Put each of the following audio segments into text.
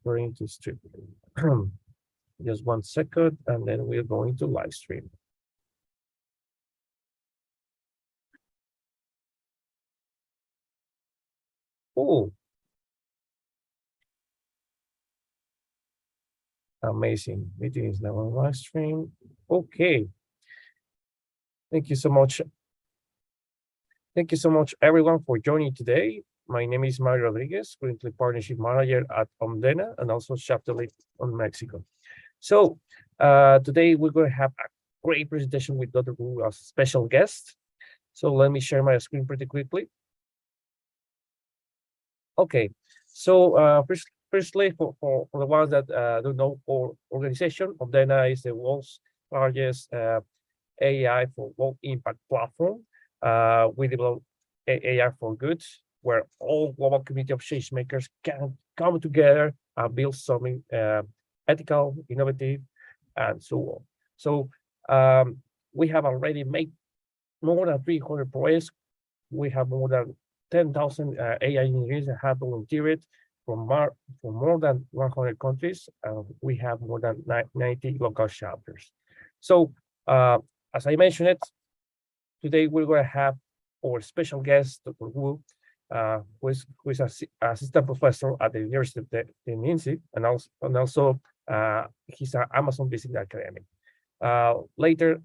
transferring to stream. Just 1 second, and then we're going to live stream. Oh, amazing. Meeting is now on live stream. Okay. Thank you so much. Thank you so much, everyone, for joining today. My name is Mario Rodriguez, currently Partnership Manager at Omdena and also Chapter Lead on Mexico. So today we're going to have a great presentation with Dr. Wu as a special guest. So let me share my screen pretty quickly. Okay, so firstly, for the ones that don't know our organization, Omdena is the world's largest AI for low impact platform. We develop AI for good, where all global community of change makers can come together and build something ethical, innovative, and so on. So we have already made more than 300 projects. We have more than 10,000 AI engineers that have volunteered from more than 100 countries. We have more than 90 local chapters. So as I mentioned it, today we're going to have our special guest, Dr. Wu, who is an assistant professor at the University of Tennessee, and also he's an Amazon visiting academic. Later,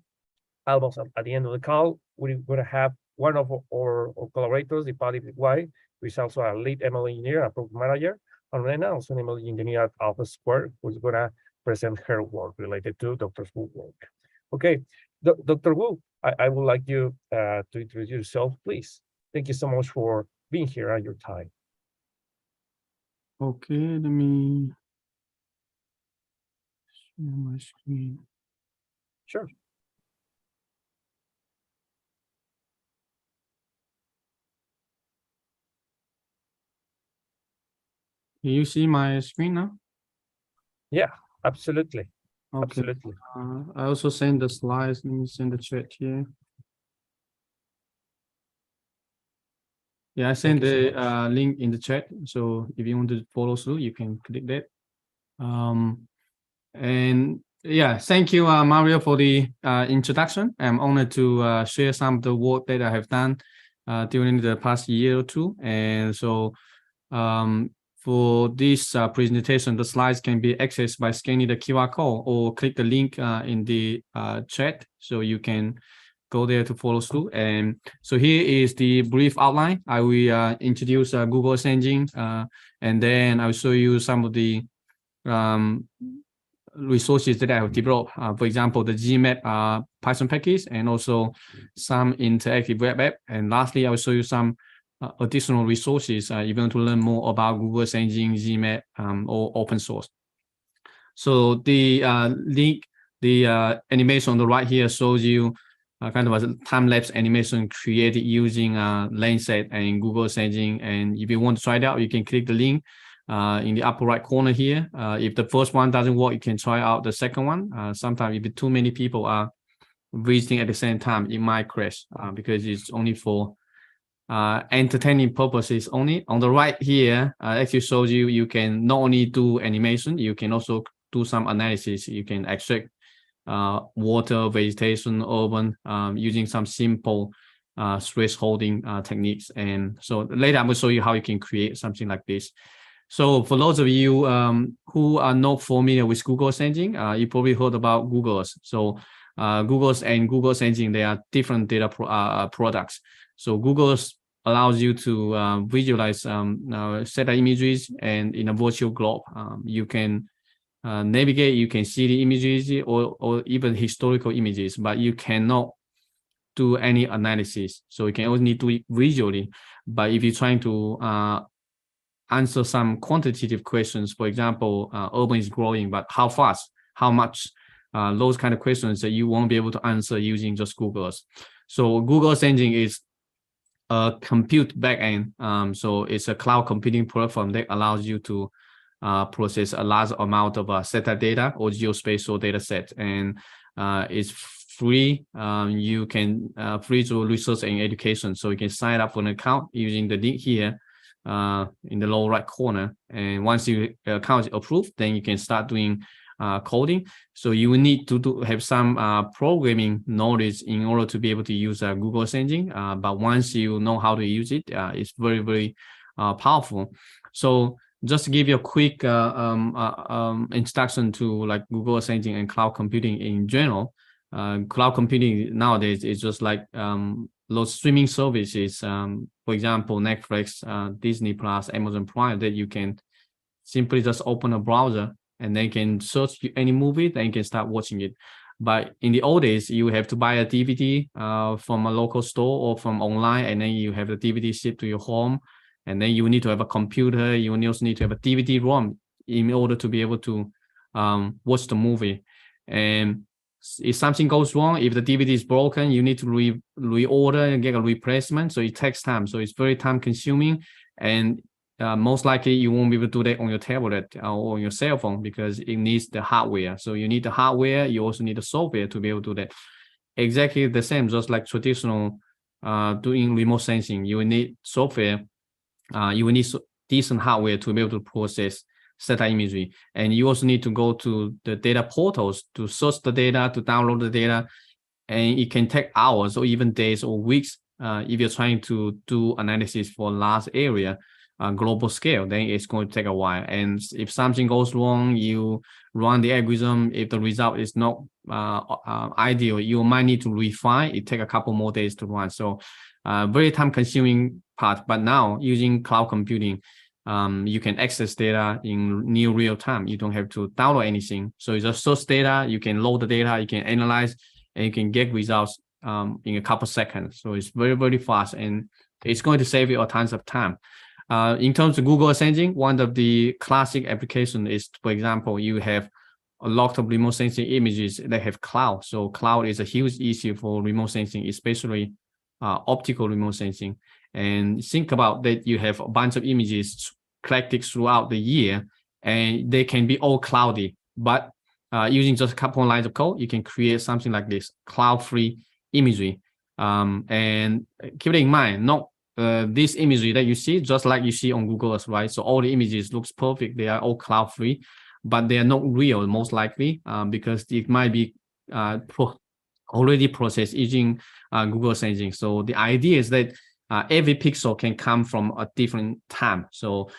almost at the end of the call, we're going to have one of our collaborators, the Paddy White, who is also a lead ML engineer and program manager, and Rena, also an ML engineer at Alpha Square, who's going to present her work related to Dr. Wu's work. Okay, Dr. Wu, I would like you to introduce yourself, please. Thank you so much for being here at your time. Okay, let me share my screen. Sure. Can you see my screen now? Yeah, absolutely. Okay. Absolutely. I also send the slides. Let me send the chat here. Yeah, I sent the link in the chat. So if you want to follow through, you can click that. And yeah, thank you, Mario, for the introduction. I'm honored to share some of the work that I have done during the past year or two. And so for this presentation, the slides can be accessed by scanning the QR code or click the link in the chat, so you can go there to follow through. And so here is the brief outline. I will introduce Google's engine, and then I'll show you some of the resources that I have developed. For example, the Gmap Python package, and also some interactive web app. And lastly, I will show you some additional resources if you want to learn more about Google's engine, Gmap, or open source. So the link, the animation on the right here shows you kind of a time-lapse animation created using Landsat and Google's engine. And if you want to try it out, you can click the link in the upper right corner here. If the first one doesn't work, you can try out the second one. Sometimes if too many people are visiting at the same time, it might crash because it's only for entertaining purposes only. On the right here, actually shows you can not only do animation, you can also do some analysis. You can extract water, vegetation, urban, using some simple thresholding techniques. And so later I'm going to show you how you can create something like this. So for those of you who are not familiar with Google's engine, you probably heard about Google's. So Google's and Google's engine, they are different data products. So Google's allows you to visualize set images, and in a virtual globe, you can navigate, you can see the images or even historical images, but you cannot do any analysis. So you can only do it visually. But if you're trying to answer some quantitative questions, for example, urban is growing, but how fast, how much, those kind of questions that you won't be able to answer using just Google's. So Google's engine is a compute backend. So it's a cloud computing platform that allows you to process a large amount of SETA data or geospatial data set, and it's free. You can free to research and education. So you can sign up for an account using the link here. in the lower right corner. And once your account is approved, then you can start doing coding. So you will need to have some programming knowledge in order to be able to use Google Engine. But once you know how to use it, it's very, very powerful. So just to give you a quick introduction to like Google Engine and cloud computing in general. Cloud computing nowadays is just like those streaming services, for example, Netflix, Disney Plus, Amazon Prime, that you can simply just open a browser and then can search any movie, then you can start watching it. But in the old days, you have to buy a DVD from a local store or from online, and then you have the DVD shipped to your home, and then you need to have a computer. You also need to have a DVD-ROM in order to be able to watch the movie. And if something goes wrong, if the DVD is broken, you need to reorder and get a replacement. So it takes time. So it's very time consuming, and most likely you won't be able to do that on your tablet or on your cell phone because it needs the hardware. So you need the hardware. You also need the software to be able to do that. Exactly the same, just like traditional doing remote sensing. You will need software. You will need decent hardware to be able to process satellite imagery. And you also need to go to the data portals to source the data, to download the data. And it can take hours or even days or weeks if you're trying to do analysis for large area, global scale, then it's going to take a while. And if something goes wrong, you run the algorithm. If the result is not ideal, you might need to refine. It take a couple more days to run. So very time consuming part. But now using cloud computing, you can access data in near real time. You don't have to download anything. So you just source data, you can load the data, you can analyze, and you can get results in a couple seconds. So it's very, very fast, and it's going to save you a tons of time. In terms of Google Engine, one of the classic application is, for example, you have a lot of remote sensing images that have cloud. So cloud is a huge issue for remote sensing, especially optical remote sensing. And think about that you have a bunch of images collected throughout the year, and they can be all cloudy. But using just a couple of lines of code, you can create something like this, cloud-free imagery. And keep it in mind, not this imagery that you see, just like you see on Google, right? So all the images looks perfect. They are all cloud-free, but they are not real, most likely, because it might be already processed using Google Engine. So the idea is that every pixel can come from a different time. So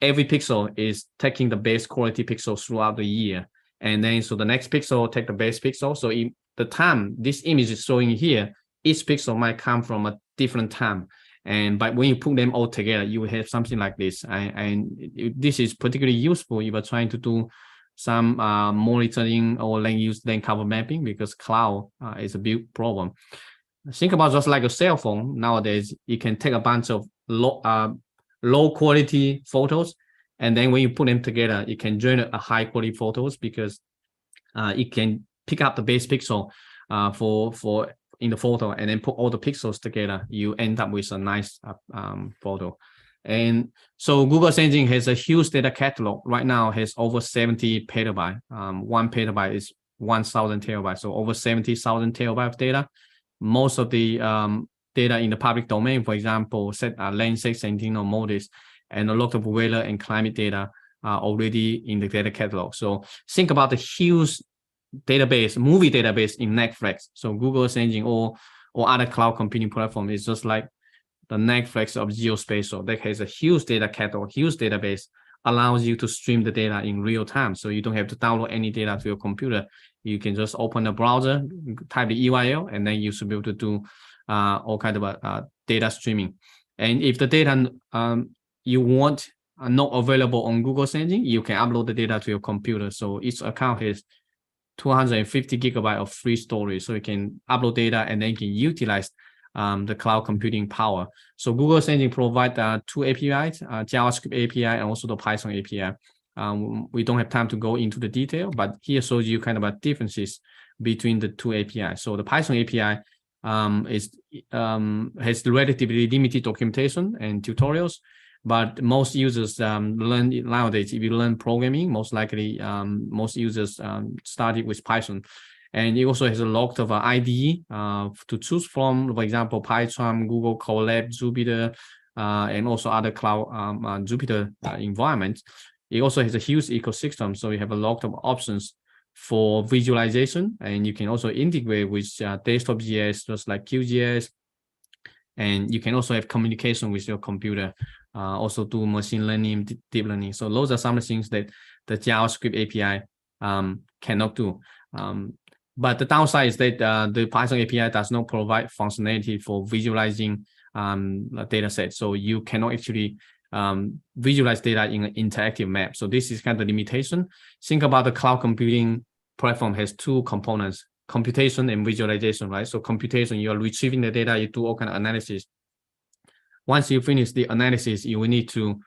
every pixel is taking the best quality pixels throughout the year. And then so the next pixel take the best pixel. So in the time this image is showing here, each pixel might come from a different time. And but when you put them all together, you will have something like this. And this is particularly useful if you're trying to do some monitoring or land use land cover mapping, because cloud is a big problem. Think about just like a cell phone. Nowadays, you can take a bunch of low quality photos, and then when you put them together, you can generate a high quality photos because it can pick up the base pixel for in the photo, and then put all the pixels together. You end up with a nice photo. And so Google Engine has a huge data catalog. Right now, has over 70 petabyte. 1 petabyte is 1,000 terabytes. So over 70,000 terabyte of data. Most of the data in the public domain, for example, Landsat, Sentinel, MODIS, and a lot of weather and climate data are already in the data catalog. So think about the huge database, movie database in Netflix. So Google Engine or other cloud computing platform is just like the Netflix of geospatial. That has a huge data catalog, huge database, allows you to stream the data in real time. So you don't have to download any data to your computer. You can just open the browser, type the URL, and then you should be able to do all kind of data streaming. And if the data you want are not available on Google Engine, you can upload the data to your computer. So each account has 250 gigabytes of free storage. So you can upload data and then you can utilize the cloud computing power. So Google Engine provides 2 APIs, JavaScript API and also the Python API. We don't have time to go into the detail, but here shows you kind of differences between the 2 APIs. So the Python API has relatively limited documentation and tutorials, but most users learn nowadays. If you learn programming, most likely most users started with Python. And it also has a lot of IDE to choose from, for example, Python, Google Colab, Jupyter, and also other cloud Jupyter environments. It also has a huge ecosystem, so you have a lot of options for visualization, and you can also integrate with desktop GIS, just like QGIS, and you can also have communication with your computer, also do machine learning, deep learning. So those are some of the things that the JavaScript API cannot do. But the downside is that the Python API does not provide functionality for visualizing a data set. So you cannot actually visualize data in an interactive map. So this is kind of the limitation. Think about the cloud computing platform has two components, computation and visualization, right? So computation, you're retrieving the data, you do all kind of analysis. Once you finish the analysis, you will need to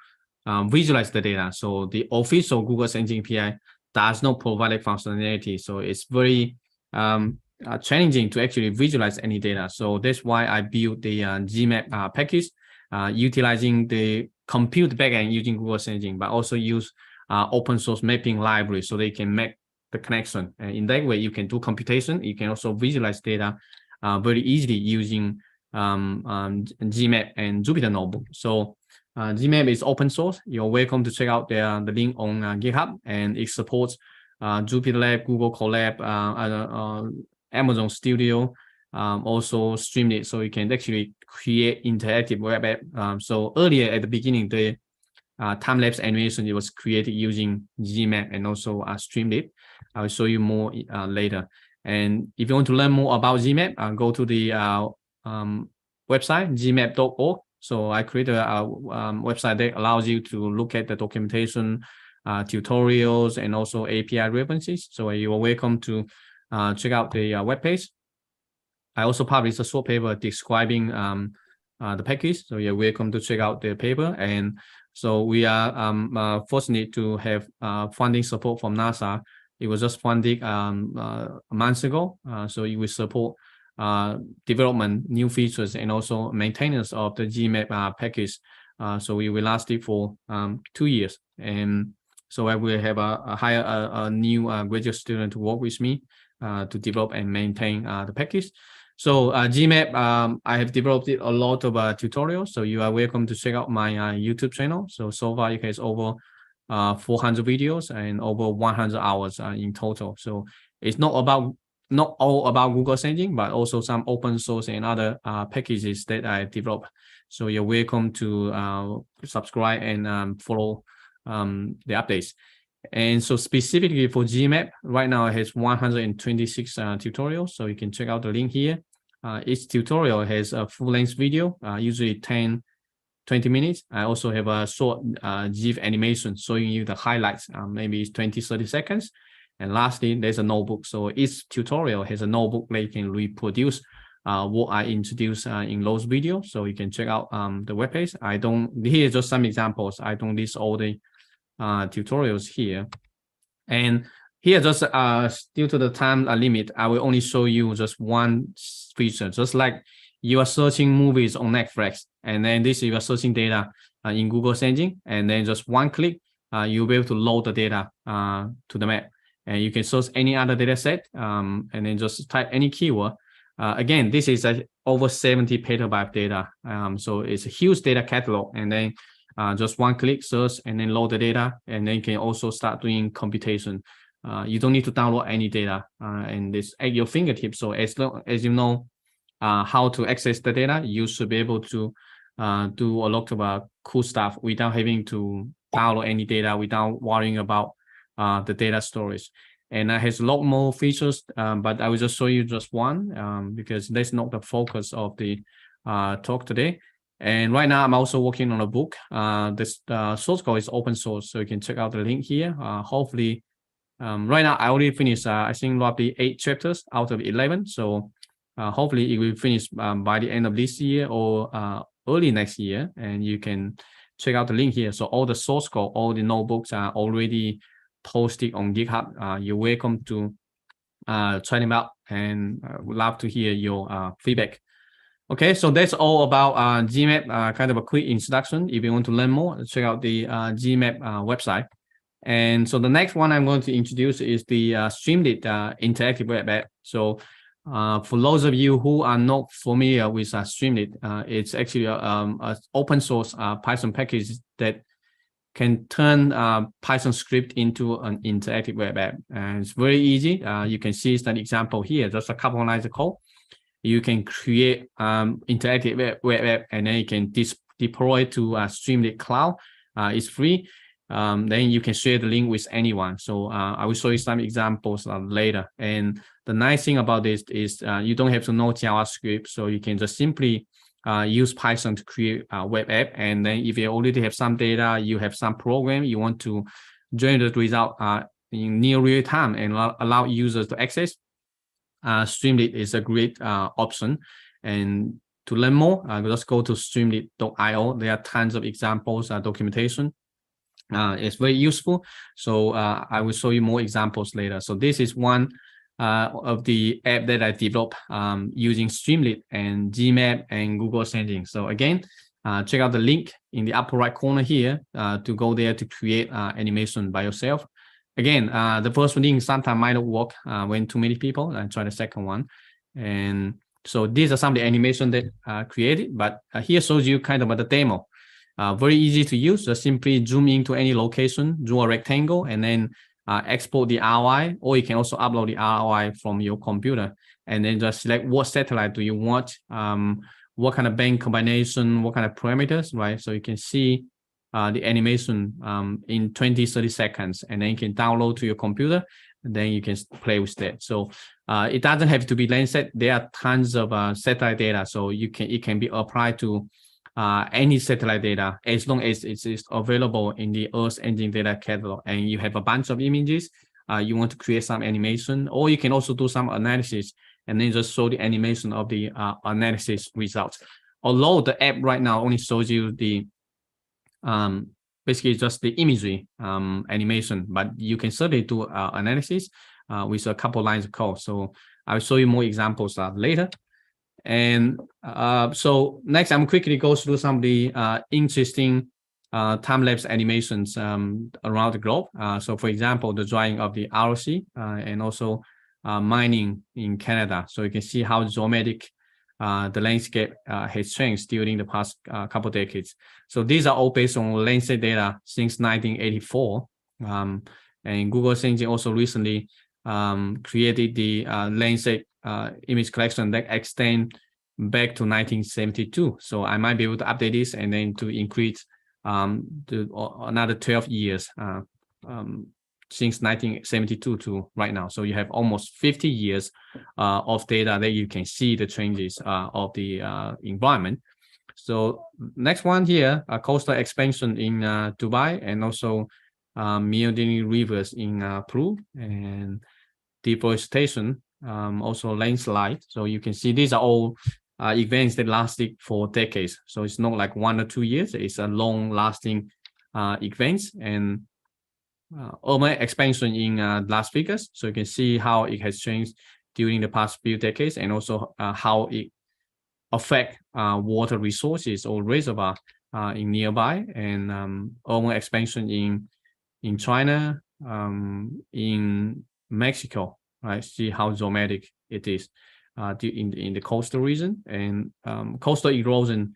visualize the data. So the official Google Engine API does not provide that functionality. So it's very challenging to actually visualize any data. So that's why I built the Gmap package, utilizing the compute backend using Google Engine, but also use open source mapping library so they can make the connection. And in that way, you can do computation. You can also visualize data very easily using Gmap and Jupyter Notebook. So Gmap is open source. You're welcome to check out the link on GitHub, and it supports Jupyter Lab, Google Colab, Amazon Studio, also Streamlit. So you can actually create interactive web app. So earlier at the beginning, the time-lapse animation, it was created using Gmap and also Streamlit. I will show you more later. And if you want to learn more about Gmap, go to the website, gmap.org. So I created a website that allows you to look at the documentation, tutorials, and also API references. So you are welcome to check out the webpage. I also published a short paper describing the package. So you're welcome to check out the paper. And so we are fortunate to have funding support from NASA. It was just funded a month ago. So it will support development, new features, and also maintenance of the Gmap package. So we will last it for 2 years. And so I will have a new graduate student to work with me to develop and maintain the package. So Gmap, I have developed it a lot of tutorials. So you are welcome to check out my YouTube channel. So far it has over 400 videos and over 100 hours in total. So it's not all about Google Engine, but also some open source and other packages that I developed. So you're welcome to subscribe and follow the updates. And so specifically for Gmap, right now it has 126 tutorials. So you can check out the link here. Each tutorial has a full-length video, usually 10-20 minutes. I also have a short GIF animation showing you the highlights, maybe it's 20-30 seconds. And lastly, there's a notebook. So each tutorial has a notebook that you can reproduce what I introduced in those videos. So you can check out the webpage. Here's just some examples. I don't list all the tutorials here. And here, just due to the time limit, I will only show you just one feature, just like you are searching movies on Netflix, and then this you are searching data in Google Engine, and then just one click, you'll be able to load the data to the map. And you can search any other data set, and then just type any keyword. Again, this is over 70 petabyte data. So it's a huge data catalog, and then just one click, search, and then load the data, and then you can also start doing computation. You don't need to download any data, and it's at your fingertips. So as long as you know how to access the data, you should be able to do a lot of cool stuff without having to download any data, without worrying about the data storage. And it has a lot more features, but I will just show you just one because that's not the focus of the talk today. And right now I'm also working on a book. This source code is open source, so you can check out the link here. Hopefully, right now I already finished, I think roughly 8 chapters out of 11. So hopefully it will finish by the end of this year or early next year. And you can check out the link here. So all the source code, all the notebooks are already posted on GitHub. You're welcome to try them out, and would love to hear your feedback. Okay, so that's all about Gmap, kind of a quick introduction. If you want to learn more, check out the Gmap website. And so the next one I'm going to introduce is the Streamlit interactive web app. So For those of you who are not familiar with Streamlit, it's actually an open source Python package that can turn Python script into an interactive web app. And it's very easy. You can see an example here, just a couple of lines of code. You can create interactive web app, and then you can deploy to Streamlit Cloud. It's free. Then you can share the link with anyone. So I will show you some examples later. And the nice thing about this is you don't have to know JavaScript, so you can just simply use Python to create a web app. And then if you already have some data, you have some program, you want to generate the result in near real time and allow users to access, Streamlit is a great option. And to learn more, just go to streamlit.io. There are tons of examples, documentation. It's very useful. So I will show you more examples later. So this is one of the app that I developed using Streamlit and Gmap and Google Engine. So again, check out the link in the upper right corner here to go there to create animation by yourself. Again, the first link sometimes might not work when too many people. I try the second one. And so these are some of the animation that created, but here shows you kind of the demo. Very easy to use. Just simply zoom into any location, draw a rectangle, and then export the ROI, or you can also upload the ROI from your computer, and then just select what satellite do you want, what kind of band combination, what kind of parameters, right? So you can see the animation in 20-30 seconds, and then you can download to your computer, and then you can play with that. So it doesn't have to be Landsat. There are tons of satellite data, so it can be applied to any satellite data as long as it is available in the Earth Engine data catalog, and you have a bunch of images. You want to create some animation, or you can also do some analysis and then just show the animation of the analysis results. Although the app right now only shows you the basically just the imagery animation, but you can certainly do analysis with a couple lines of code. So I'll show you more examples later. And so next, I'm quickly go through some of the interesting time-lapse animations around the globe. So for example, the drawing of the ROC and also mining in Canada. So you can see how dramatic the landscape has changed during the past couple of decades. So these are all based on Landsat data since 1984. And Google Engine also recently created the Landsat image collection that extend back to 1972. So I might be able to update this and then to increase another 12 years since 1972 to right now. So you have almost 50 years of data that you can see the changes of the environment. So next one here, coastal expansion in Dubai, and also meandering rivers in Peru, and deforestation, also landslide. So you can see these are all events that lasted for decades. So it's not like 1 or 2 years, it's a long lasting events. And urban expansion in Las Vegas. So you can see how it has changed during the past few decades, and also how it affect water resources or reservoir in nearby, and urban expansion in China, in Mexico, right? See how dramatic it is in the coastal region, and coastal erosion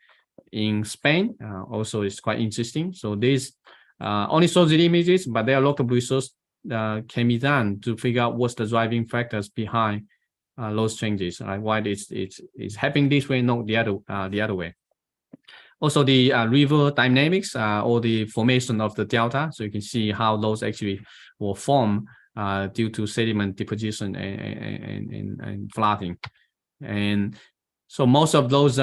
in Spain also is quite interesting. So this only shows the images, but there are a lot of research can be done to figure out what's the driving factors behind those changes, right? Why it's happening this way, not the other way. Also, the river dynamics or the formation of the delta. So you can see how those actually will form due to sediment deposition and flooding. And so most of those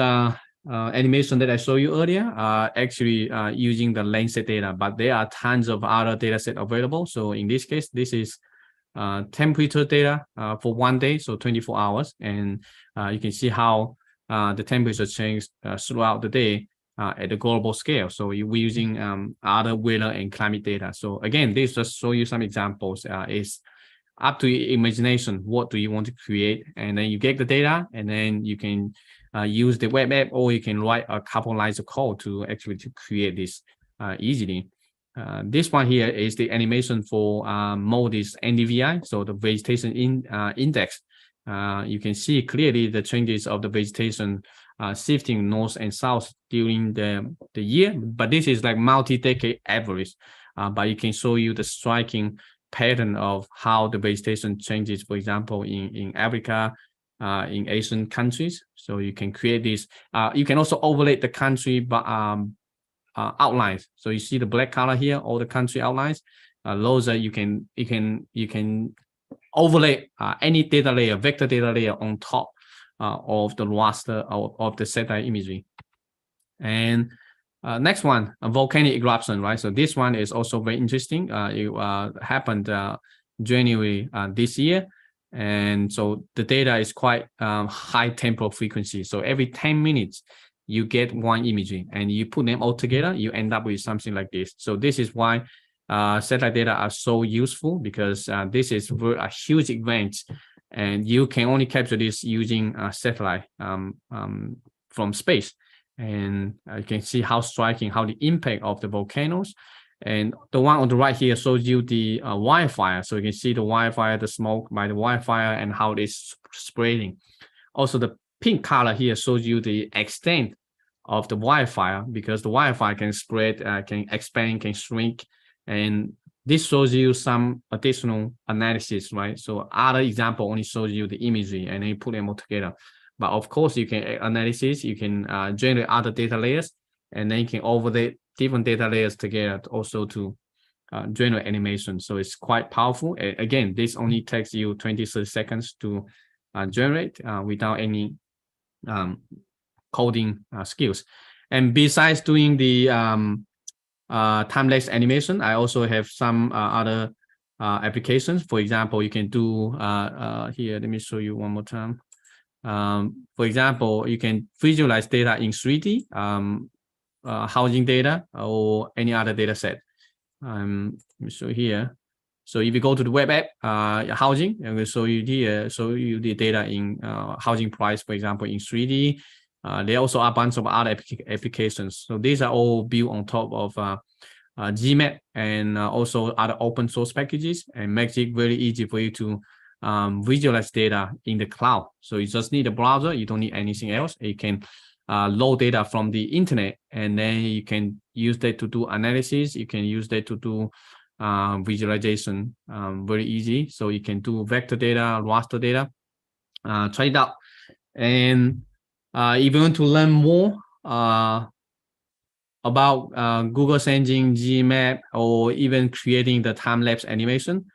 animation that I showed you earlier are actually using the Landsat data, but there are tons of other data set available. So in this case, this is temperature data for 1 day, so 24 hours. And you can see how the temperature changed throughout the day at the global scale. So we're using other weather and climate data. So again, this just show you some examples. It's up to your imagination. What do you want to create? And then you get the data, and then you can use the web app, or you can write a couple lines of code to actually to create this easily. This one here is the animation for MODIS NDVI, so the vegetation index. you can see clearly the changes of the vegetation shifting north and south during the year. But this is like multi-decade average. But it can show you the striking pattern of how the vegetation changes, for example, in Africa, in Asian countries. So you can create this. You can also overlay the country but outlines. So you see the black color here, all the country outlines. Those are you can overlay any data layer, vector data layer on top of the raster of the satellite imagery. And next one, a volcanic eruption, right? So this one is also very interesting. It happened January this year. And so the data is quite high temporal frequency. So every 10 minutes, you get one imagery and you put them all together, you end up with something like this. So this is why satellite data are so useful, because this is a huge event and you can only capture this using satellite from space. And you can see how striking, how the impact of the volcanoes. And the one on the right here shows you the wildfire. So you can see the wildfire, the smoke by the wildfire and how it is spreading. Also, the pink color here shows you the extent of the wildfire, because the wildfire can spread, can expand, can shrink. And this shows you some additional analysis, right? So other example only shows you the imagery and then you put them all together. But of course, you can analysis, you can generate other data layers, and then you can overlay different data layers together also to generate animation. So it's quite powerful. Again, this only takes you 20-30 seconds to generate without any coding skills. And besides doing the time-lapse animation, I also have some other applications. For example, you can do here, let me show you one more time. For example, you can visualize data in 3D, housing data or any other data set. Let me show here. So if you go to the web app, housing, and we'll show you here, show you the data in housing price, for example, in 3D. There also are a bunch of other applications. So these are all built on top of Gmap and also other open source packages, and makes it very easy for you to visualize data in the cloud. So you just need a browser, you don't need anything else. You can load data from the internet, and then you can use that to do analysis. You can use that to do visualization very easy. So you can do vector data, raster data. Try it out. And if you want to learn more about Google Engine, Gmap, or even creating the time-lapse animation,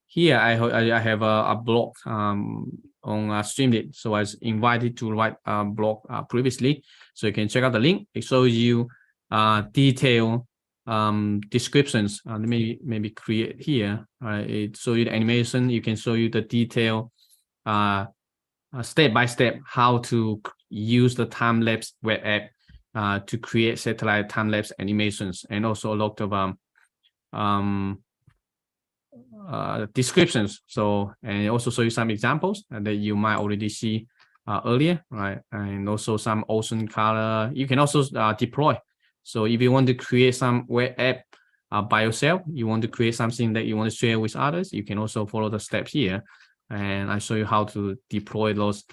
here I have a blog on Streamlit. So I was invited to write a blog previously. So you can check out the link. It shows you detailed descriptions. Let me maybe create here. It shows you the animation. You can show you the detail step by step how to use the time-lapse web app to create satellite time-lapse animations, and also a lot of descriptions. So, and also show you some examples that you might already see earlier, right? And also some ocean color. You can also deploy. So if you want to create some web app by yourself, you want to create something that you want to share with others, you can also follow the steps here. And I show you how to deploy those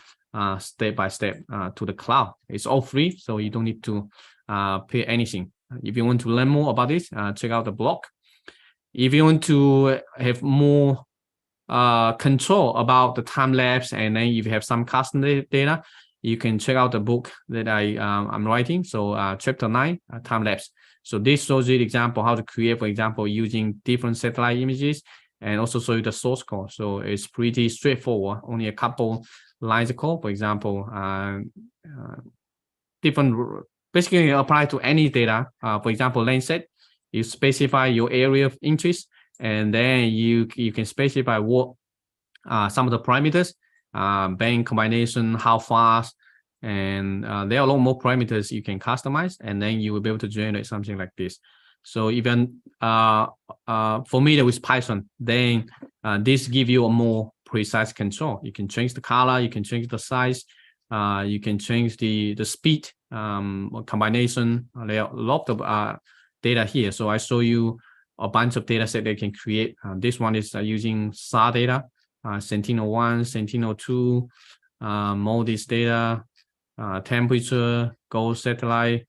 step by step to the cloud. It's all free, so you don't need to pay anything. If you want to learn more about this, check out the blog. If you want to have more control about the time lapse, and then if you have some custom data, you can check out the book that I'm writing. So chapter 9, time lapse. So this shows you the example how to create, for example, using different satellite images, and also show you the source code. So it's pretty straightforward, only a couple lines of code. For example, different, basically apply to any data. For example, lens set, you specify your area of interest, and then you can specify what some of the parameters, band combination, how fast, and there are a lot more parameters you can customize, and then you will be able to generate something like this. So even familiar with Python, then this gives you a more precise control. You can change the color, you can change the size, you can change the speed, combination. There are a lot of data here. So I show you a bunch of data set they can create. This one is using SAR data. Sentinel-1, Sentinel-2, MODIS data, temperature, gold satellite.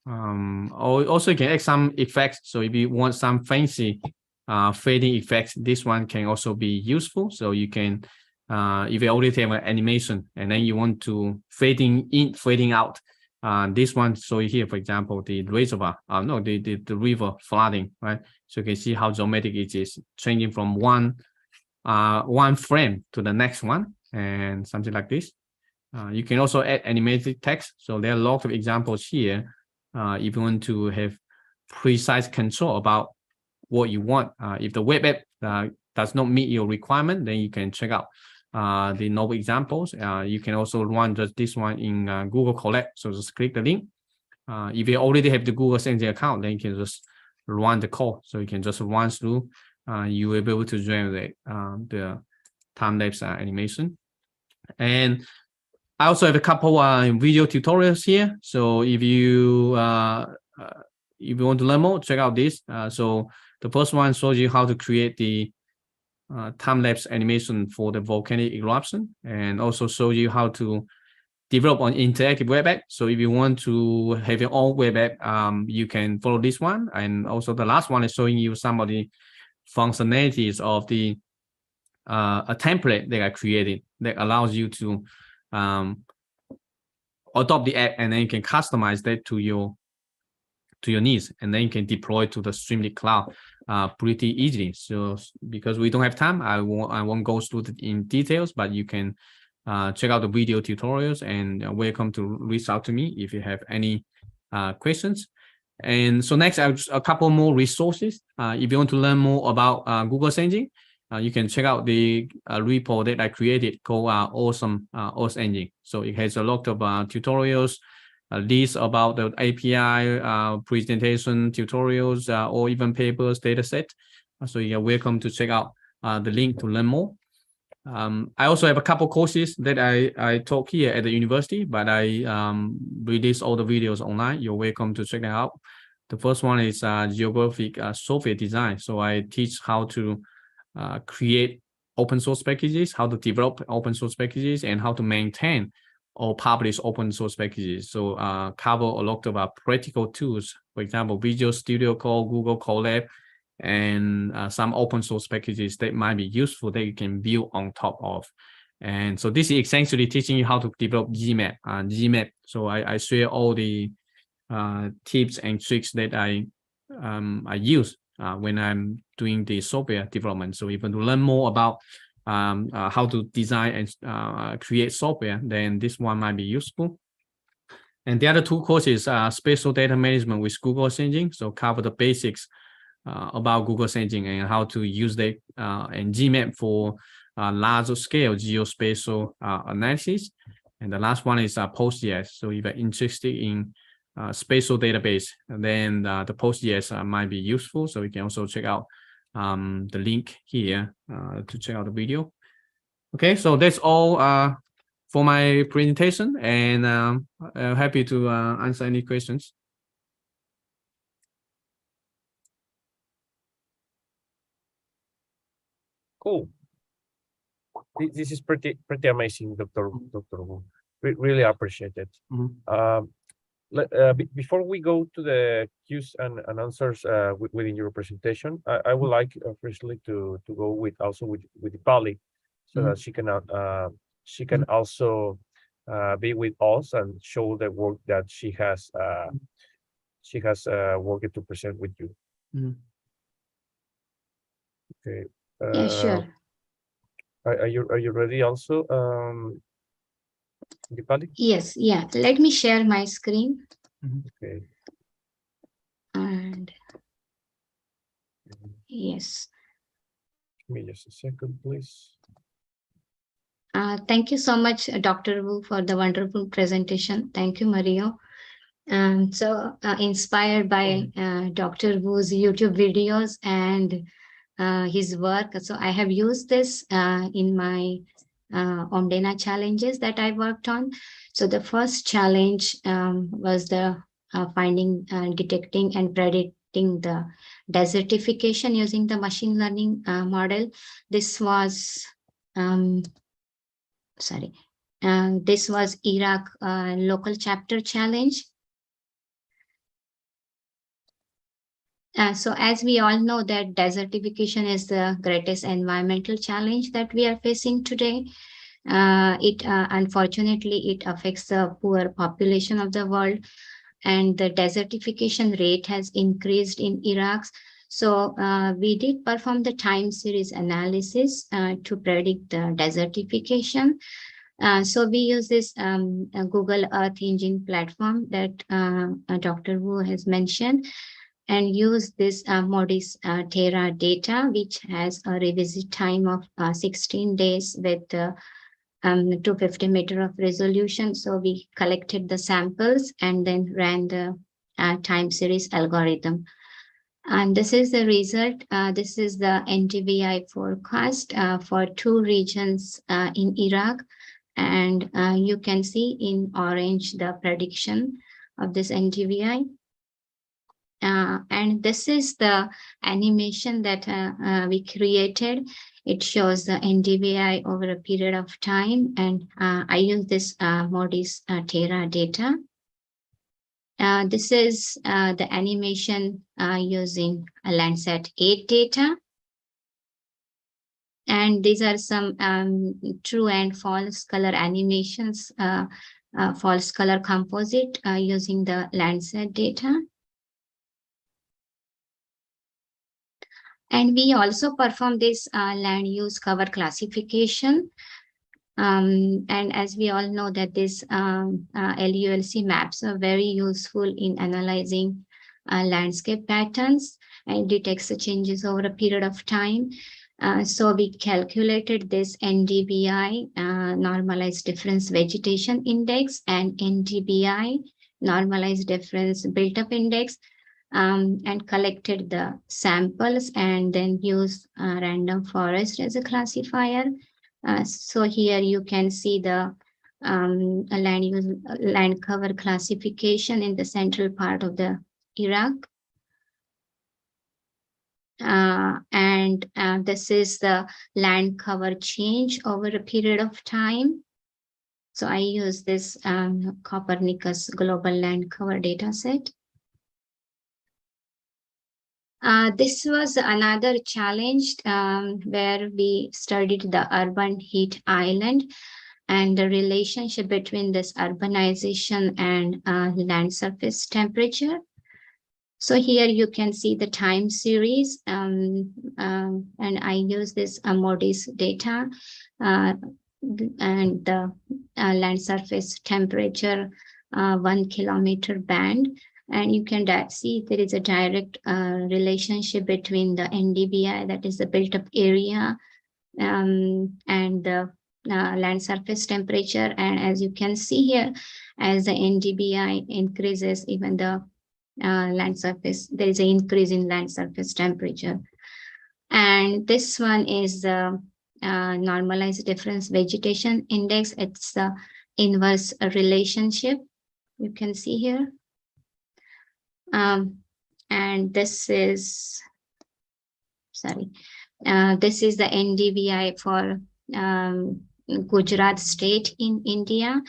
Also you can add some effects. So if you want some fancy fading effects, this one can also be useful. So you can, if you already have an animation and then you want to fading in, fading out, this one, so here, for example, the reservoir, the river flooding, right? So you can see how dramatic it is, changing from one frame to the next one and something like this. You can also add animated text. So there are lots of examples here. If you want to have precise control about what you want, if the web app does not meet your requirement, then you can check out the novel examples. You can also run just this one in Google Colab. So just click the link. If you already have the Google Sensing account, then you can just run the code. So you can just run through. You will be able to generate the time-lapse animation. And I also have a couple video tutorials here. So if you want to learn more, check out this. So the first one shows you how to create the time-lapse animation for the volcanic eruption, and also shows you how to develop an interactive web app. So if you want to have your own web app, you can follow this one. And also the last one is showing you some of the functionalities of the a template that I created that allows you to adopt the app, and then you can customize that to your needs, and then you can deploy to the Streamlit cloud pretty easily. So because we don't have time, I won't go through it in details, but you can check out the video tutorials, and welcome to reach out to me if you have any questions. And so next, I have a couple more resources. If you want to learn more about Google Sensing, you can check out the report that I created called Awesome Earth Engine. So it has a lot of tutorials, lists about the API, presentation tutorials, or even papers, dataset. So you're welcome to check out the link to learn more. I also have a couple courses that I taught here at the university, but I release all the videos online. You're welcome to check it out. The first one is geographic software design. So I teach how to create open source packages, how to develop open source packages, and how to maintain or publish open source packages. So cover a lot of practical tools, for example, Visual Studio Code, Google Colab, and some open source packages that might be useful that you can build on top of. And so this is essentially teaching you how to develop Gmap. So I share all the tips and tricks that I use when I'm doing the software development. So if you want to learn more about how to design and create software, then this one might be useful. And the other two courses are spatial data management with Google Sensing. So cover the basics about Google Sensing and how to use that and Gmap for larger scale geospatial analysis. And the last one is PostGIS. So if you're interested in spatial database, then the PostGIS might be useful. So you can also check out the link here to check out the video. Okay, so that's all for my presentation, and I'm happy to answer any questions. Cool. This is pretty amazing, Dr. Wu. Really appreciate it. Before we go to the Q's and answers within your presentation, I would like firstly to go with Dipali, so that she can also be with us and show the work that she has worked to present with you. Okay. Yeah, sure. Are you ready also, Dipali? Yes, yeah. Let me share my screen. Okay. And yes. Give me just a second, please. Thank you so much, Dr. Wu, for the wonderful presentation. Thank you, Mario. So inspired by Dr. Wu's YouTube videos and his work. So I have used this in my Omdena challenges that I worked on. So the first challenge was the finding, detecting and predicting the desertification using the machine learning model. This was This was Iraq local chapter challenge. So as we all know that desertification is the greatest environmental challenge that we are facing today. Unfortunately, it affects the poor population of the world, and the desertification rate has increased in Iraq. So we did perform the time series analysis to predict the desertification. So we use this Google Earth Engine platform that Dr. Wu has mentioned, and use this MODIS Terra data, which has a revisit time of 16 days with 250 meter of resolution. So we collected the samples and then ran the time series algorithm. And this is the result. This is the NDVI forecast for 2 regions in Iraq. And you can see in orange the prediction of this NDVI. And this is the animation that we created. It shows the NDVI over a period of time, and I use this MODIS Terra data. This is the animation using a Landsat 8 data. And these are some true and false color animations, false color composite using the Landsat data. And we also perform this land use cover classification. And as we all know that this LULC maps are very useful in analyzing landscape patterns and detects the changes over a period of time. So we calculated this NDVI, normalized difference vegetation index, and NDBI, normalized difference built-up index, and collected the samples and then used random forest as a classifier. So here you can see the land cover classification in the central part of the Iraq. And this is the land cover change over a period of time. So I use this Copernicus global land cover data set. This was another challenge where we studied the urban heat island and the relationship between this urbanization and land surface temperature. So here you can see the time series, and I use this MODIS data and the land surface temperature 1 kilometer band. And you can see there is a direct relationship between the NDBI, that is the built-up area, and the land surface temperature. And as you can see here, as the NDBI increases, even the land surface, there is an increase in land surface temperature. And this one is the normalized difference vegetation index. It's the inverse relationship you can see here. And this is, this is the NDVI for Gujarat state in India.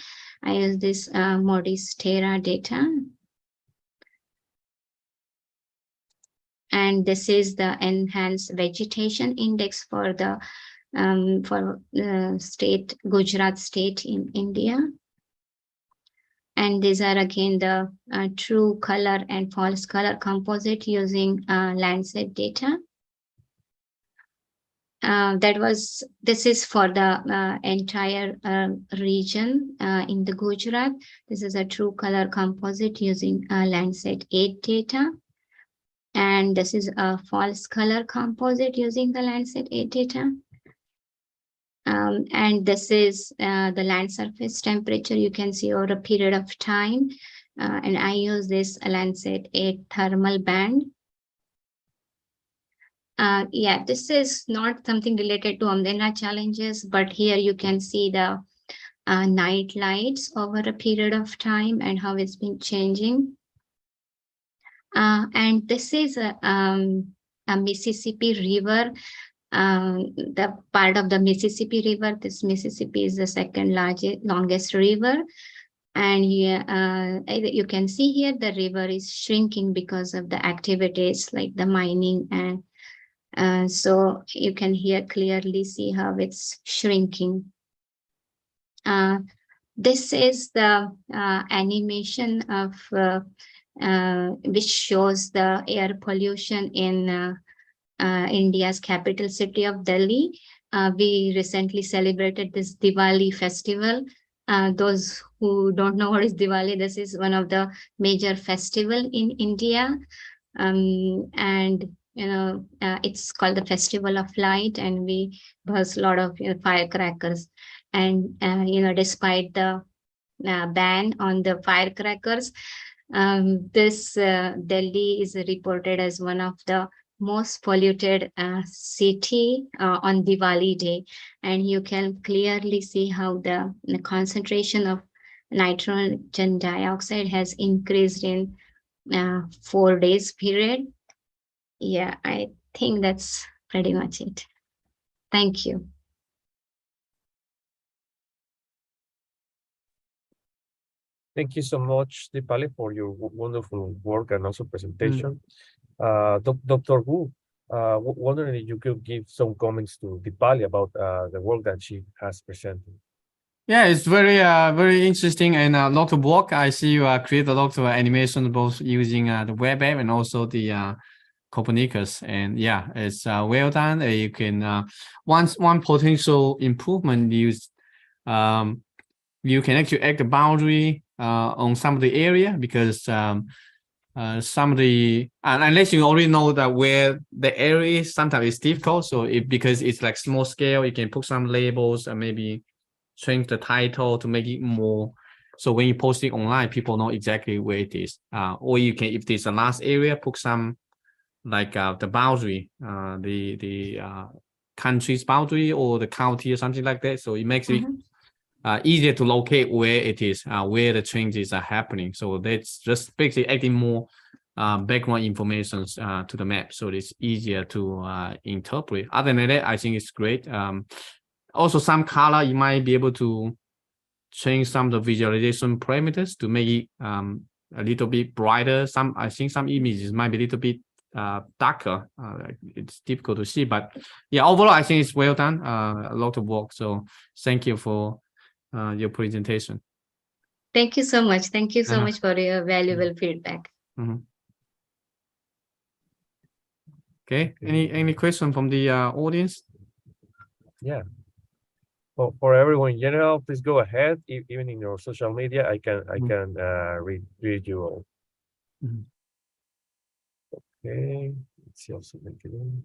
I use this MODIS Terra data. And this is the enhanced vegetation index for the state, Gujarat state in India. And these are again the true color and false color composite using Landsat data. This is for the entire region in the Gujarat. This is a true color composite using Landsat 8 data. And this is a false color composite using the Landsat 8 data. And this is the land surface temperature you can see over a period of time. And I use this Landsat 8 thermal band. Yeah, this is not something related to Omdena challenges, but here you can see the night lights over a period of time and how it's been changing. And this is a Mississippi River the part of the Mississippi River. This Mississippi is the second longest river. And you can see here the river is shrinking because of the activities like the mining. And so you can here clearly see how it's shrinking. This is the animation of which shows the air pollution in India's capital city of Delhi. We recently celebrated this Diwali festival. Those who don't know what is Diwali, this is one of the major festival in India. And it's called the Festival of Light, and we burst a lot of firecrackers. And despite the ban on the firecrackers, this Delhi is reported as one of the most polluted city on Diwali day. And you can clearly see how the concentration of nitrogen dioxide has increased in 4 days period. Yeah, I think that's pretty much it. Thank you. Thank you so much, Dipali, for your wonderful work and also presentation. Dr. Wu, wondering if you could give some comments to Dipali about the work that she has presented. Yeah, it's very interesting and a lot of work. I see you create a lot of animation both using the web app and also the Copernicus. And yeah, it's well done. You can one potential improvement is you can actually add the boundary on some of the area, because some of the unless you already know that where the area is, sometimes it's difficult. So because it's like small scale, you can put some labels and maybe change the title to make it more. So when you post it online, people know exactly where it is. Or you can, if there's a large area, put some like the boundary, the country's boundary or the county or something like that. So it makes it easier to locate where it is, where the changes are happening. So that's just basically adding more background information to the map, so it's easier to interpret. Other than that, I think it's great. Also, some color, you might be able to change some of the visualization parameters to make it a little bit brighter. I think some images might be a little bit darker. It's difficult to see, but yeah, overall, I think it's well done. A lot of work. So thank you for your presentation. Thank you so much. Thank you so much for your valuable feedback. Okay. Any question from the audience? Yeah. For everyone in general, please go ahead. Even in your social media, I can read you all. Okay. Let's see also LinkedIn.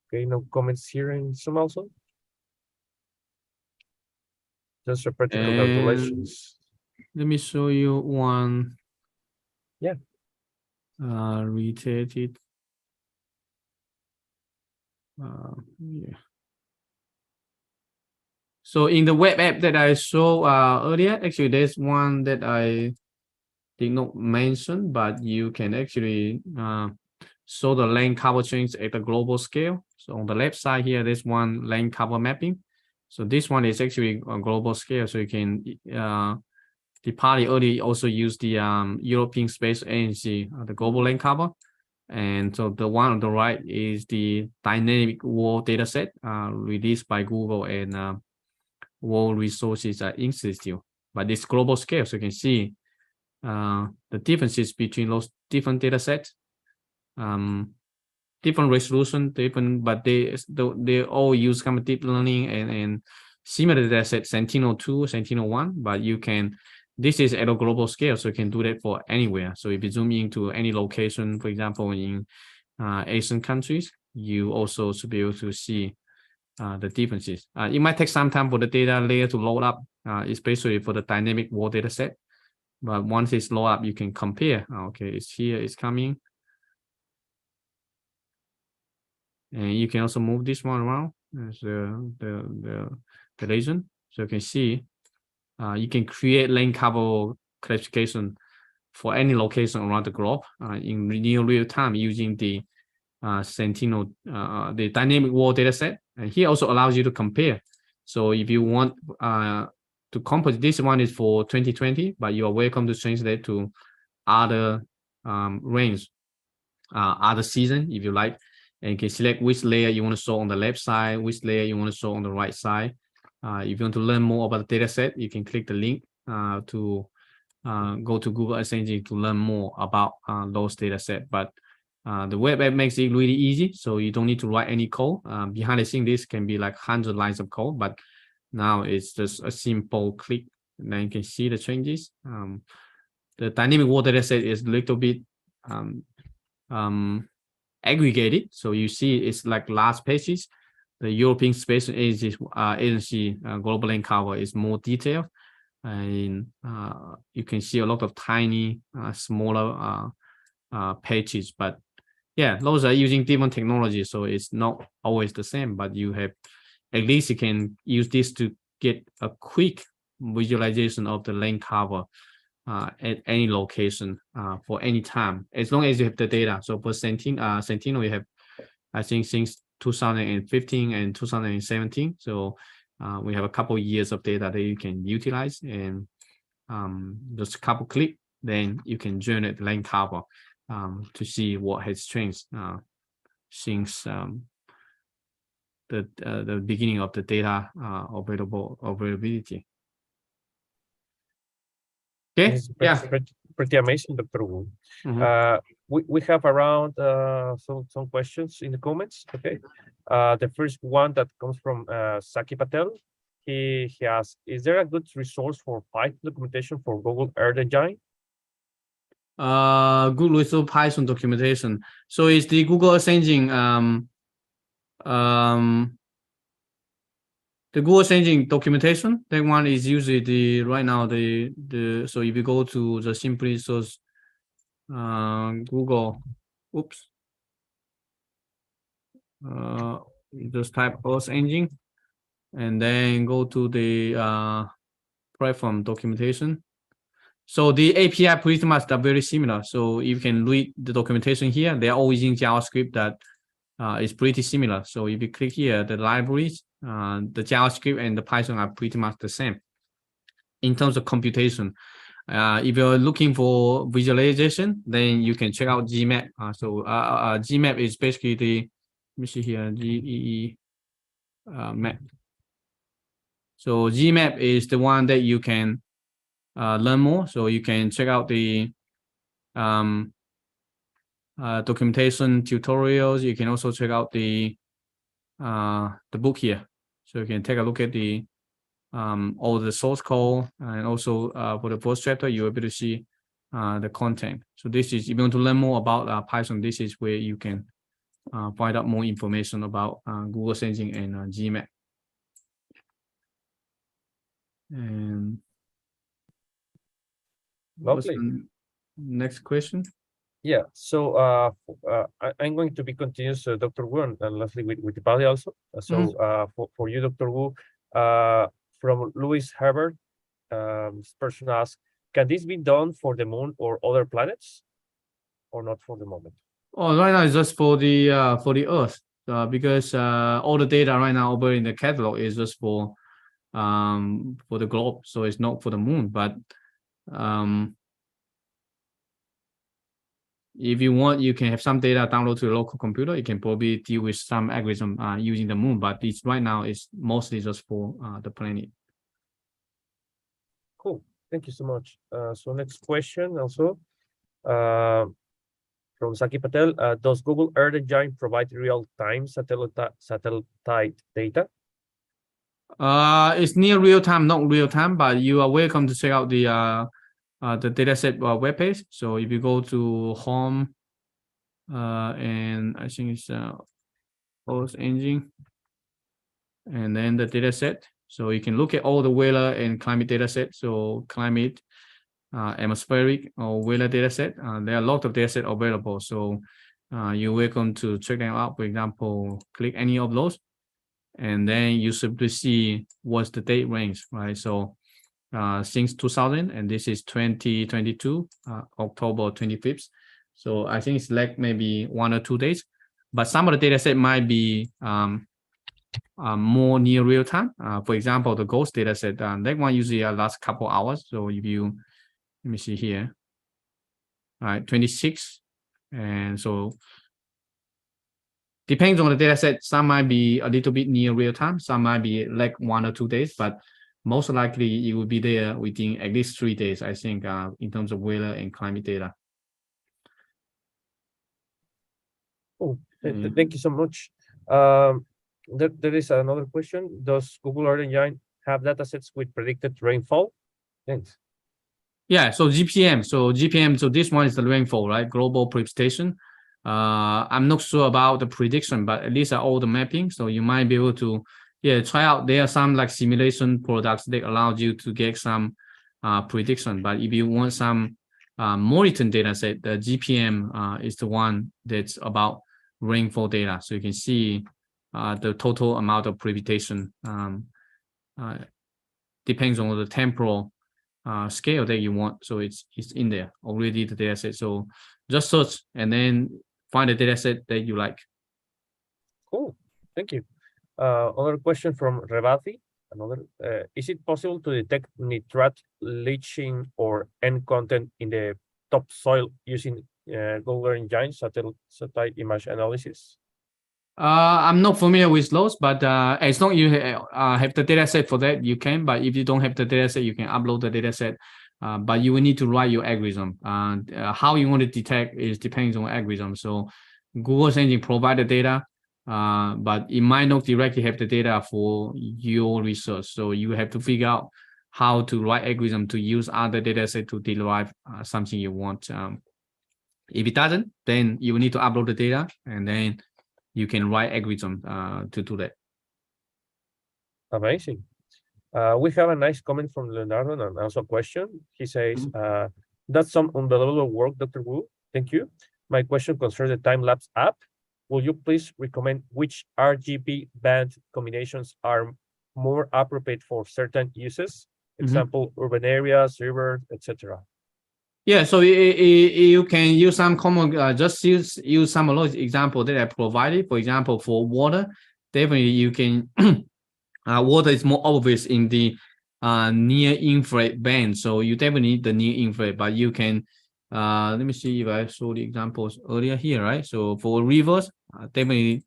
Okay, no comments here in Zoom also. Just a practical calculations. Let me show you one. Yeah. Rotated. Yeah. So in the web app that I showed earlier, actually there's one that I did not mention, but you can actually show the lane cover change at a global scale. So on the left side here, there's one lane cover mapping. So this one is actually a global scale. So you can, the party early also use the European Space Agency, the global lane cover. And so the one on the right is the dynamic world data set released by Google and World Resources Institute. But this global scale, so you can see the differences between those different data sets, different resolution, but they all use kind of deep learning and similar data set, Sentinel-2, Sentinel-1, but you can, this is at a global scale, so you can do that for anywhere. So if you zoom into any location, for example, in Asian countries, you also should be able to see the differences. It might take some time for the data layer to load up, especially for the dynamic world data set. But once it's loaded up, you can compare. Okay, it's here, it's coming. And you can also move this one around as the region. So you can see, you can create lane cover classification for any location around the globe in near real time using the Sentinel, the dynamic wall data set. And here also allows you to compare. So if you want to compare, this one is for 2020, but you are welcome to change that to other range, other season if you like. And you can select which layer you want to show on the left side, which layer you want to show on the right side. If you want to learn more about the data set, you can click the link to go to Google Earth Engine to learn more about those data set. But the web app makes it really easy, so you don't need to write any code. Behind the scene, this can be like 100 lines of code, but now it's just a simple click, and then you can see the changes. The dynamic wall data set is a little bit aggregated, so you see it's like large pages. The European Space Agency global land cover is more detailed, and you can see a lot of tiny, smaller pages. But yeah, those are using different technology, so it's not always the same. But you have, at least you can use this to get a quick visualization of the land cover at any location for any time, as long as you have the data. So for Sentinel, you have, I think, since 2015 and 2017. So we have a couple of years of data that you can utilize, and just a couple click, then you can generate the land cover to see what has changed since the beginning of the data availability. Okay. This is Yeah. pretty amazing, Dr. Wu. Mhm. We have around some questions in the comments. Okay. The first one that comes from Saki Patel. He asks, is there a good resource for Python documentation for Google Earth Engine? Good resource Python documentation. So it's the Google Earth Engine. The Google Earth Engine documentation. That one is usually the right now the so if you go to the simply source Google, oops. Just type Earth Engine, and then go to the platform documentation. So the API pretty much are very similar. So you can read the documentation here. They are all using JavaScript that is pretty similar. So if you click here, the libraries, the JavaScript and the Python are pretty much the same in terms of computation. If you're looking for visualization, then you can check out Gmap. Gmap is basically the, let me see here, GEE map. So Gmap is the one that you can learn more. So you can check out the documentation tutorials. You can also check out the book here. So you can take a look at the all the source code, and also for the first chapter, you're able to see the content. So this is, if you want to learn more about Python, this is where you can find out more information about Google Engine and Gmap. And Lovely. Next question. Yeah, so I'm going to be continuous, Dr. Wu, and Leslie with the body also. So for you, Dr. Wu, from Louis Herbert, this person asks, can this be done for the moon or other planets, or not for the moment? Oh, right now it's just for the Earth, because all the data right now over in the catalog is just for the globe, so it's not for the moon. But if you want, you can have some data download to your local computer. You can probably deal with some algorithm using the moon, but this right now is mostly just for the planet. Cool, thank you so much. So next question also from Saki Patel. Does Google Earth Engine provide real-time satellite data? It's near real time, not real time, but you are welcome to check out the dataset webpage. So if you go to home, and I think it's Earth Engine, and then the dataset. So you can look at all the weather and climate dataset. So climate, atmospheric or weather dataset. There are a lot of dataset available. So you're welcome to check them out. For example, click any of those, and then you simply see what's the date range, right? So since 2000, and this is 2022, October 25th. So I think it's like maybe 1 or 2 days. but some of the data set might be more near real time. For example, the ghost data set, that one usually lasts a couple hours. So if you, let me see here, all right, 26. And so depends on the data set. Some might be a little bit near real time. Some might be like 1 or 2 days, but most likely it will be there within at least 3 days, I think, in terms of weather and climate data. Oh, thank you so much. There is another question. Does Google Earth Engine have datasets with predicted rainfall? Thanks. Yeah, so GPM. So this one is the rainfall, right? Global precipitation. I'm not sure about the prediction, but at least all the mapping. So you might be able to, try out. There are some like simulation products that allow you to get some prediction. But if you want some monitoring data set, the GPM is the one that's about rainfall data. So you can see the total amount of precipitation depends on the temporal scale that you want. So it's in there already, the data set. So just search and then find a data set that you like. Cool, thank you. Another question from Rebati. Is it possible to detect nitrate leaching or N content in the topsoil using Google Earth Engine satellite image analysis? I'm not familiar with those, but as long as you have the data set for that, you can. But if you don't have the data set, you can upload the data set. But you will need to write your algorithm. How you want to detect depends on algorithm. So Google's engine provide the data, but it might not directly have the data for your research. So you have to figure out how to write algorithm to use other data set to derive something you want. If it doesn't, then you will need to upload the data, and then you can write algorithm to do that. Amazing. We have a nice comment from Leonardo and also a question. He says, that's some unbelievable work, Dr. Wu. Thank you. My question concerns the Timelapse app. Will you please recommend which RGB band combinations are more appropriate for certain uses? Example, urban areas, rivers, etc. Yeah, so you can use some common, just use some of those examples that I provided. For example, for water, definitely you can, water is more obvious in the near infrared band. So you definitely need the near infrared, but you can, let me see if I saw the examples earlier here, right? So for rivers, definitely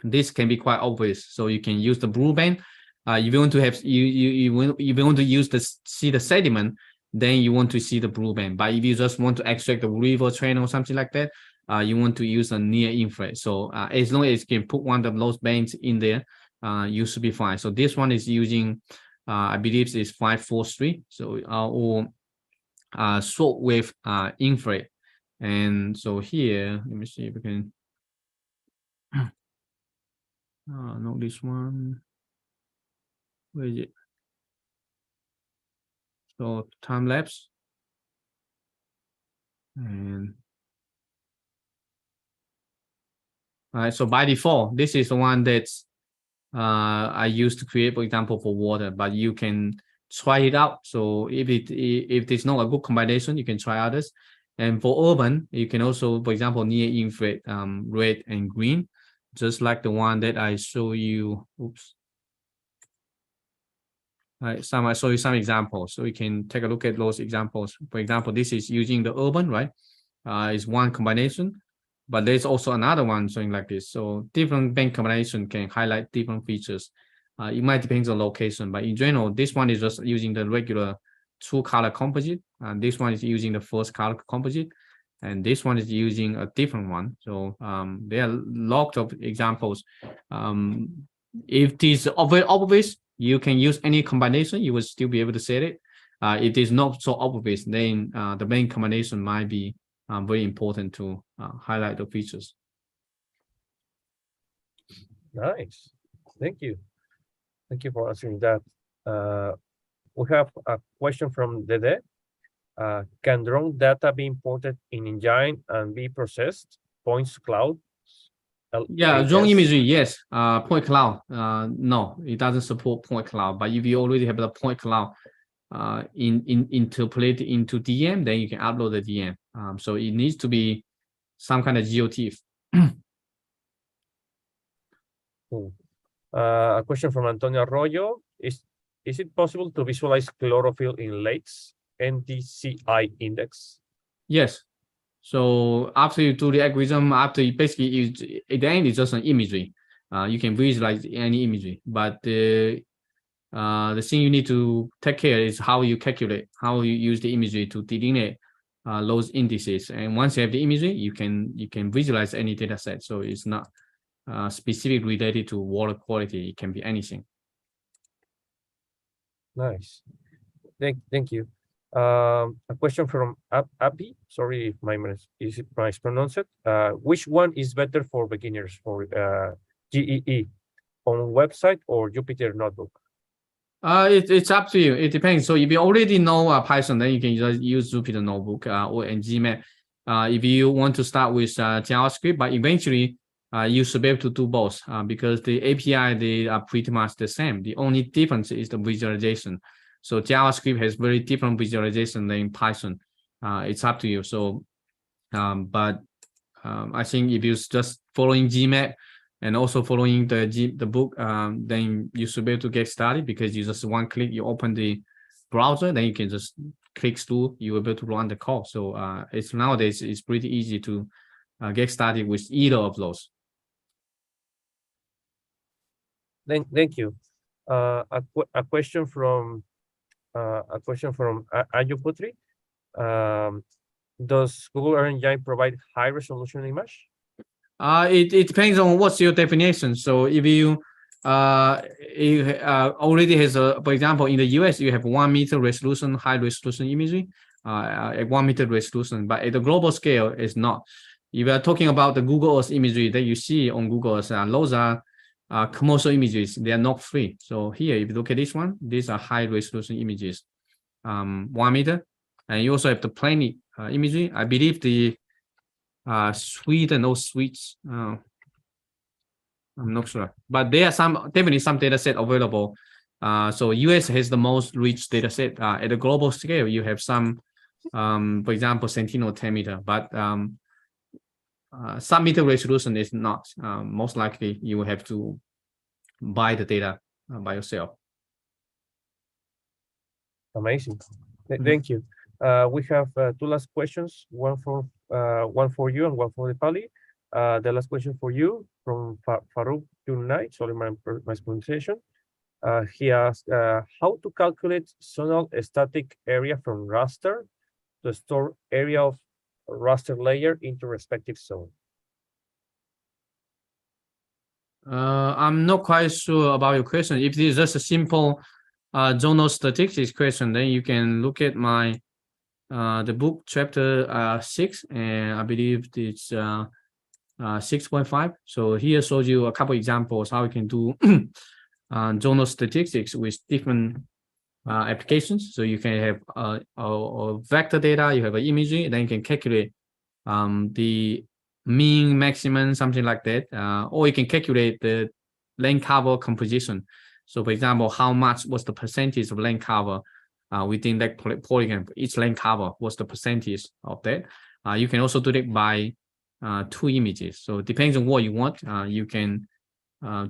this can be quite obvious. So you can use the blue band. If you want to have, you want to use see the sediment, then you want to see the blue band. But if you just want to extract the river channel or something like that, you want to use a near infrared. So as long as you can put one of those bands in there, you should be fine. So this one is using, I believe it's 543. So or short wave infrared. And so here, let me see if we can. Not this one. Where is it? So time lapse. And all right, so by default, this is the one that's I used to create, for example, for water, but you can try it out. So if it's not a good combination, you can try others. And for urban, you can also, for example, near infrared, red and green, just like the one that I show you. Oops. All right, I show you some examples, so you can take a look at those examples. For example, this is using the urban, right? It's one combination, but there's also another one showing like this. So different band combination can highlight different features. It might depend on location, but in general, this one is just using the regular 2-color composite, and this one is using the first color composite, and this one is using a different one. So there are lots of examples. If it is obvious, you can use any combination, you will still be able to set it. If it is not so obvious, then the main combination might be very important to highlight the features. Nice, thank you. Thank you for answering that. We have a question from Dede. Can drone data be imported in Engine and be processed? Points cloud? Yeah, drone imagery, yes. Point cloud, no, it doesn't support point cloud. But if you already have the point cloud interpolated into DM, then you can upload the DM. So it needs to be some kind of GeoTIFF. Cool. A question from Antonio Arroyo. Is it possible to visualize chlorophyll in lakes NDCI index? Yes. So after you do the algorithm, after you basically use at the end, it's just an imagery. You can visualize any imagery, but the thing you need to take care is how you calculate, how you use the imagery to delineate those indices. And once you have the imagery, you can visualize any data set. So it's not specific related to water quality. It can be anything. Nice. Thank you. A question from Abby. Sorry if my mispronounced it. Which one is better for beginners for GEE, on website or Jupyter Notebook? It's up to you. It depends. So if you already know Python, then you can just use Jupyter Notebook or Gmap. If you want to start with JavaScript, but eventually you should be able to do both because the API, they are pretty much the same. The only difference is the visualization. So JavaScript has very different visualization than Python. It's up to you. So, I think if you just following Gmap and also following the book, then you should be able to get started because you just one click, you open the browser, then you can just click through, you will be able to run the code. So it's nowadays it's pretty easy to get started with either of those. Thank you. A question from Ayu Putri. Does Google Earth Engine provide high resolution image? It depends on what's your definition. So if you already has for example, in the US, you have 1 meter resolution, high resolution imagery, at 1 meter resolution, but at the global scale, it's not. If you are talking about the Google Earth imagery that you see on Google Earth, those are commercial images. They are not free. So here, if you look at this one, these are high resolution images, 1 meter. And you also have the planet imagery. I believe the Sweden or Swedes, I'm not sure, but there are definitely some data set available. So US has the most rich data set. At the global scale, you have some, for example, Sentinel 10 meter, but sub-meter resolution is not. Most likely you will have to buy the data by yourself. Amazing. Thank you. We have two last questions, one for you and one for Dipali. The last question for you from Farouk Unite, sorry my pronunciation. He asked how to calculate zonal static area from raster to store area of raster layer into respective zone. I'm not quite sure about your question. If it is just a simple zonal statistics question, then you can look at my the book chapter 6, and I believe it's 6.5. So here shows you a couple examples how you can do zonal statistics with different applications. So you can have a vector data, you have an imagery, and then you can calculate the mean, maximum, something like that, or you can calculate the lane cover composition. So for example, how much was the percentage of lane cover within that polygon, each lane cover, what's the percentage of that? You can also do it by 2 images. So it depends on what you want. You can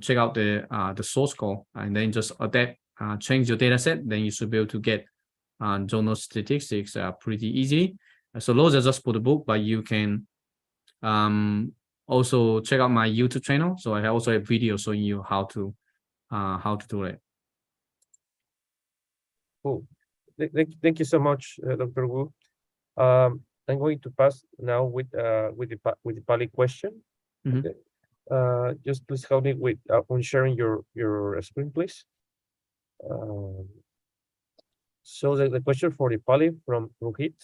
check out the source code and then just adapt, change your data set. Then you should be able to get zonal statistics pretty easy. So those are just for the book, but you can also check out my YouTube channel. So I also have videos showing you how to do it. Cool. Thank you so much, Dr. Wu. I'm going to pass now with the Pali question. Mm-hmm. Okay. Just please help me with on sharing your screen, please. So the question for Dipali from Rohit.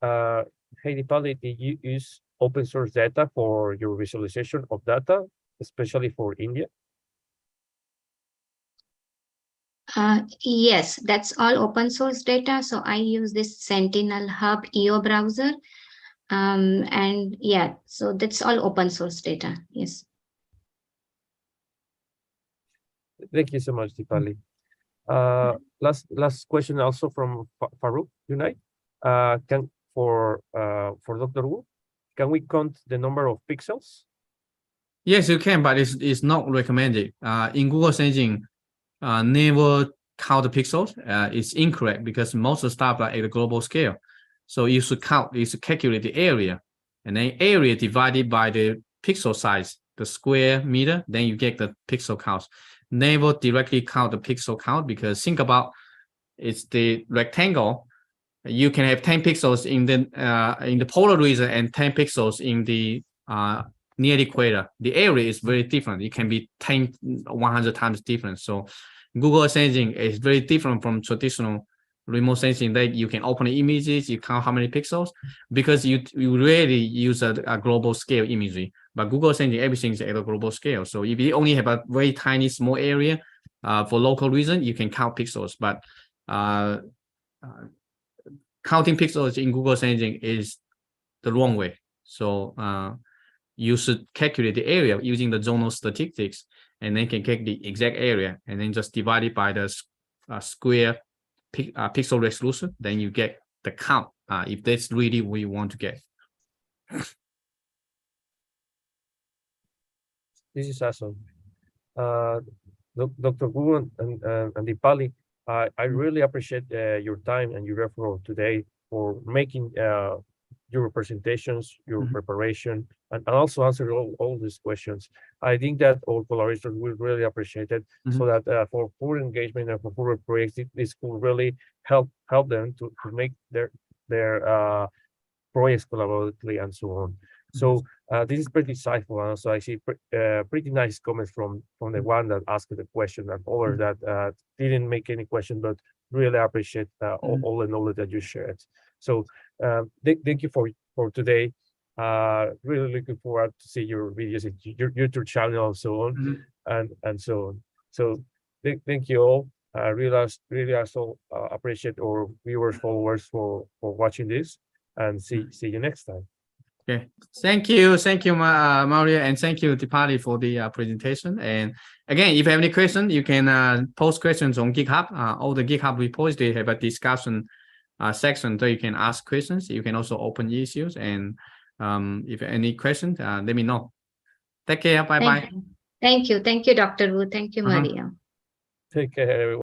Hey Dipali, did you use open source data for your visualization of data, especially for India? Yes, that's all open source data. So I use this Sentinel Hub EO browser. And yeah, so that's all open source data. Yes. Thank you so much, Dipali. Last question also from Farouk Unite. For Dr. Wu, can we count the number of pixels? Yes, you can, but it's not recommended. In Google Search Engine, never count the pixels. It's incorrect because most of the stuff are at a global scale. So you should calculate the area, and then area divided by the pixel size, the square meter, then you get the pixel count. Never directly count the pixel count, because think about it's the rectangle. You can have 10 pixels in the polar region and 10 pixels in the near the equator. The area is very different. It can be 100 times different. So Google Sensing is very different from traditional remote sensing that you can open the images, you count how many pixels, because you rarely use a global scale imagery. But Google Sensing, everything is at a global scale. So if you only have a very tiny small area for local reason, you can count pixels. But counting pixels in Google Sensing is the wrong way. So you should calculate the area using the zonal statistics, and then can get the exact area, and then just divide it by the square pixel resolution. Then you get the count, if that's really what you want to get. This is awesome. Dr. Wu and Dipali, I really appreciate your time and your effort today for making your presentations, your preparation, and also answer all these questions. I think that all collaborators will really appreciate it, so that for full engagement and for full projects, this will really help them to make their projects collaboratively and so on. So this is pretty insightful. So I see pretty nice comments from the one that asked the question, and others that didn't make any question, but really appreciate all the knowledge that you shared. So thank you for today. Really looking forward to see your videos in your YouTube channel and so on, and so on. So thank you all. Really also appreciate our viewers, followers for watching this, and see you next time. Okay, thank you, Mario, and thank you, Dipali, for the presentation. And again, if you have any questions, you can post questions on GitHub. All the GitHub reports, they have a discussion section so you can ask questions. You can also open issues, and if any questions, let me know. Take care. Bye bye. Thank you, Dr. Wu. Thank you, Maria. Take care, everyone.